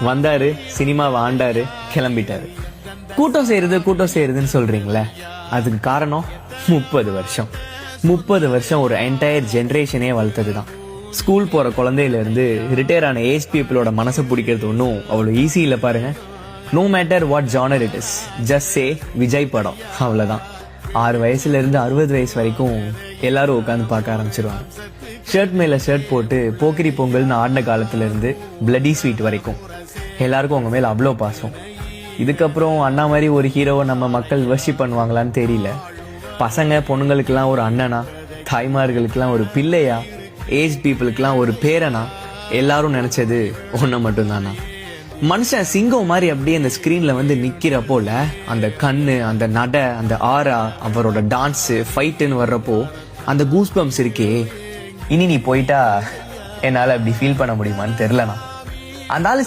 வந்தாரு, சினிமாவை ஆண்டாரு, கிளம்பிட்டாரு. கூட்டம் செய்யறதுன்னு சொல்றீங்களே, அதுக்கு காரணம் 30 வருஷம். 30 வருஷம் ஒரு என்டையர் ஜெனரேஷனே வளர்த்ததுதான். ஸ்கூல் போற குழந்தையில இருந்து ரிட்டையர் ஆன ஏஜ் பீப்புளோட மனசை பிடிக்கிறது ஒன்றும் அவ்வளவு ஈஸி இல்லை பாருங்க. No matter what genre it is, just say Vijay படம், அவ்வளவுதான். 6 வயசுல இருந்து 60 வயசு வரைக்கும் எல்லாரும் உட்காந்து பார்க்க ஆரம்பிச்சிருவாங்க. ஷர்ட் மேல ஷர்ட் போட்டு போக்கிரி பொங்கல்னு ஆடின காலத்துல இருந்து பிளடி ஸ்வீட் வரைக்கும் எல்லாருக்கும் அவங்க மேல அவ்வளோ பாசம். இதுக்கப்புறம் அண்ணா மாதிரி ஒரு ஹீரோவை நம்ம மக்கள் வர்ஷிப் பண்ணுவாங்களான்னு தெரியல. பசங்க பொண்ணுங்களுக்கெல்லாம் ஒரு அண்ணனா, தாய்மார்களுக்கெல்லாம் ஒரு பிள்ளையா, ஏஜ் பீப்புளுக்கெல்லாம் ஒரு பேரனா, எல்லாரும் நினைச்சது ஒன்ன மட்டும்தானா. மனுஷன் சிங்கம் மாதிரி அப்படியே அந்த ஸ்கிரீன்ல வந்து நிக்கிறப்போல அந்த கண்ணு, அந்த நட, அந்த ஆரா, அவரோட டான்ஸ், ஃபைட்டுன்னு வர்றப்போ அந்த கூஸ் பம்ப்ஸ் இருக்கே, இனி நீ போயிட்டா என்னால அப்படி ஃபீல் பண்ண முடியுமான்னு தெரியலனா. அந்த ஆளு